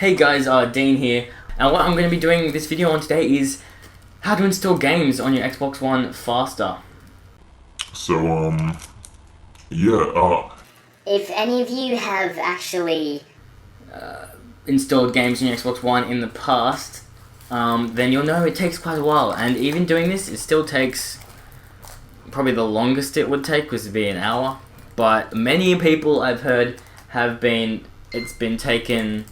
Hey guys, Dean here, and what I'm going to be doing this video on today is how to install games on your Xbox One faster. So, yeah, If any of you have actually installed games on your Xbox One in the past, then you'll know it takes quite a while, and even doing this, it still takes probably the longest it would take was to be an hour, but many people I've heard it's been taking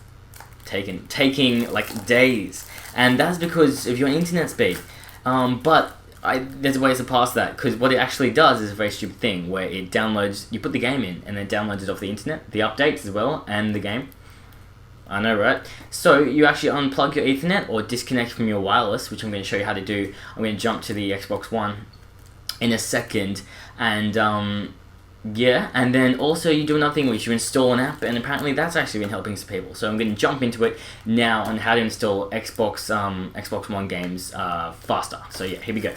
like days, and that's because of your internet speed. But there's ways to pass that, because what it actually does is a very stupid thing where it downloads, you put the game in and then downloads it off the internet, the updates as well, and the game. I know, right? So you actually unplug your Ethernet or disconnect from your wireless, which I'm going to show you how to do. I'm going to jump to the Xbox One in a second, and yeah, and then also you do another thing which you install an app, and apparently that's actually been helping some people. So I'm going to jump into it now on how to install Xbox One games faster. So yeah, here we go.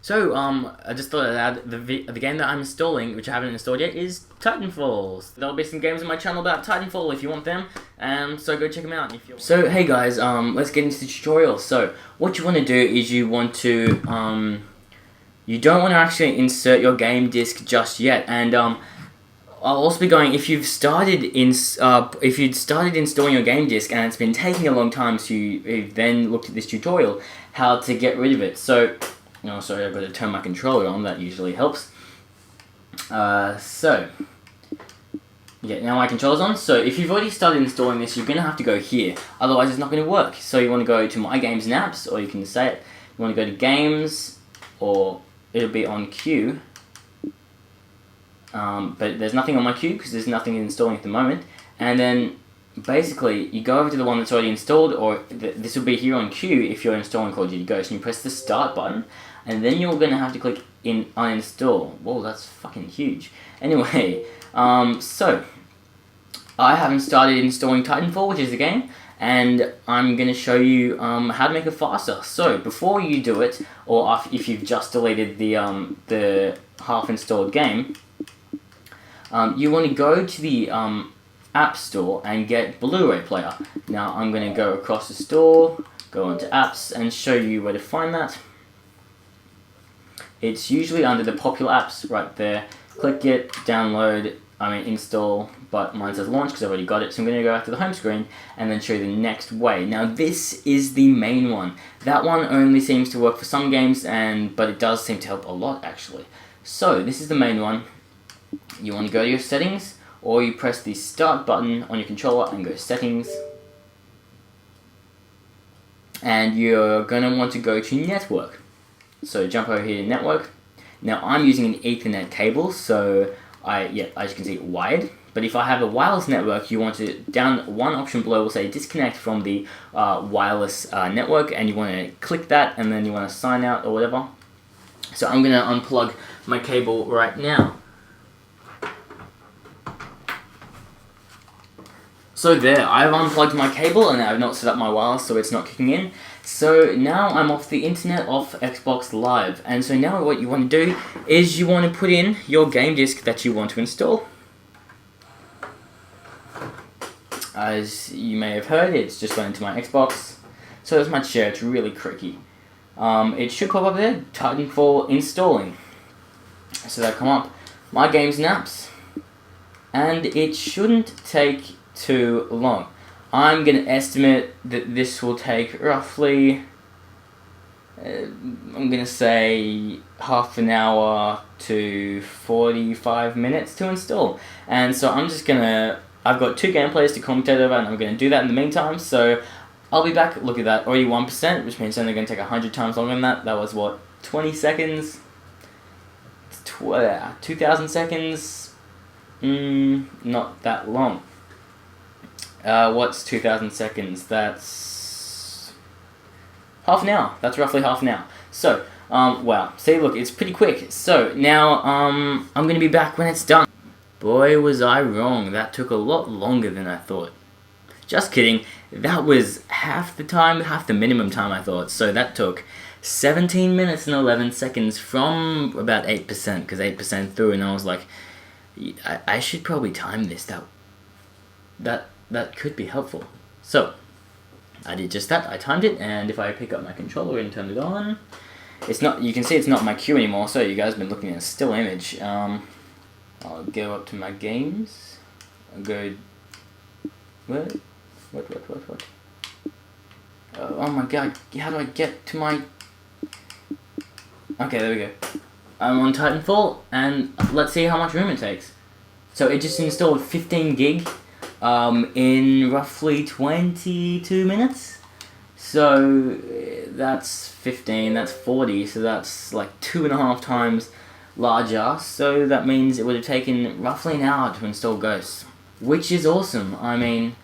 So I just thought I'd add the game that I'm installing, which I haven't installed yet, is Titanfall. There'll be some games on my channel about Titanfall if you want them, so go check them out. So hey guys, let's get into the tutorial. So what you want to do is you want to you don't want to actually insert your game disc just yet, and I'll also be going, if you'd started installing your game disc and it's been taking a long time, so you've then looked at this tutorial how to get rid of it. So, sorry, I've got to turn my controller on, that usually helps. So, yeah, now my controller's on. So if you've already started installing this, you're going to have to go here, otherwise it's not going to work. So you want to go to My Games and Apps, or you can say it, you want to go to Games, or it'll be on queue, but there's nothing on my queue because there's nothing installing at the moment. And then basically you go over to the one that's already installed, or this will be here on queue if you're installing Call of Duty Ghosts, and you press the start button, and then you're going to have to click in uninstall. Whoa, that's fucking huge. Anyway, so I haven't started installing Titanfall, which is the game, and I'm going to show you how to make it faster. So before you do it, or if you've just deleted the half-installed game, you want to go to the App Store and get Blu-ray Player. Now I'm going to go across the store, go into Apps, and show you where to find that. It's usually under the popular apps right there. Click it, download, install, but mine says launch because I've already got it, so I'm going to go back to the home screen and then show you the next way. Now this is the main one. That one only seems to work for some games, but it does seem to help a lot actually. So this is the main one. You want to go to your settings, or you press the start button on your controller and go settings. And you're going to want to go to network. So jump over here to network. Now I'm using an Ethernet cable, so as you can see, wired. But if I have a wireless network, you want to, down one option below will say disconnect from the wireless network, and you want to click that, and then you want to sign out or whatever. So I'm going to unplug my cable right now. So there, I've unplugged my cable and I've not set up my wireless, so it's not kicking in. So now I'm off the internet, off Xbox Live, and so now what you want to do is you want to put in your game disc that you want to install. As you may have heard, it's just went into my Xbox, so as much share, it's really tricky. It should pop up there, Titanfall installing. So that'll come up, My Games and Apps, and it shouldn't take too long. I'm going to estimate that this will take roughly, I'm going to say half an hour to 45 minutes to install. And so I'm just going to, I've got 2 gameplays to commentate over, and I'm going to do that in the meantime. So I'll be back. Look at that, already 1%, which means only going to take 100 times longer than that. That was what, 20 seconds? 2,000 seconds? Not that long. What's 2,000 seconds? That's half an hour. That's roughly half an hour. So, wow. See, look, it's pretty quick. So, now, I'm going to be back when it's done. Boy, was I wrong. That took a lot longer than I thought. Just kidding. That was half the time, half the minimum time I thought. So, that took 17 minutes and 11 seconds from about 8%, because 8% through, and I was like, I should probably time this. That could be helpful. So, I did just that, I timed it, and if I pick up my controller and turn it on, it's not, you can see it's not my queue anymore, so you guys have been looking at a still image. I'll go up to my games, I'll go, what? Oh my god, how do I get to my, okay, there we go. I'm on Titanfall, and let's see how much room it takes. So it just installed 15 gig in roughly 22 minutes. So that's 15, that's 40, so that's like 2.5 times larger. So that means it would have taken roughly an hour to install Ghosts, which is awesome. I mean,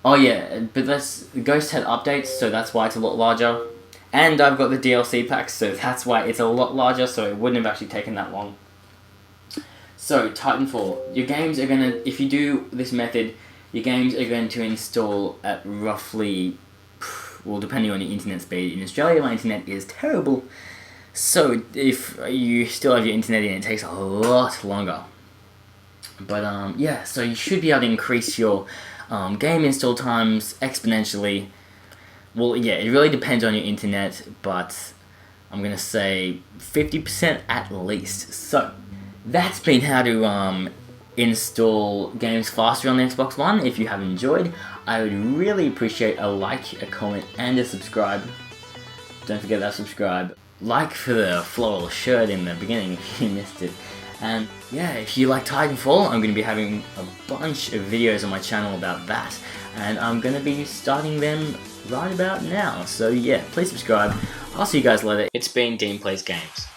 oh yeah, but Ghost had updates, so that's why it's a lot larger. And I've got the DLC packs, so that's why it's a lot larger, so it wouldn't have actually taken that long. So, Titanfall, your games are gonna, if you do this method, your games are going to install at roughly, well, depending on your internet speed. In Australia, my internet is terrible, so if you still have your internet in, it takes a lot longer. But, yeah, so you should be able to increase your game install times exponentially. Well, yeah, it really depends on your internet, but I'm gonna say 50% at least. So, that's been how to install games faster on the Xbox One. If you have enjoyed, I would really appreciate a like, a comment, and a subscribe. Don't forget that subscribe. Like for the floral shirt in the beginning if you missed it. And yeah, if you like Titanfall, I'm going to be having a bunch of videos on my channel about that. And I'm going to be starting them right about now. So yeah, please subscribe. I'll see you guys later. It's been Dean Plays Games.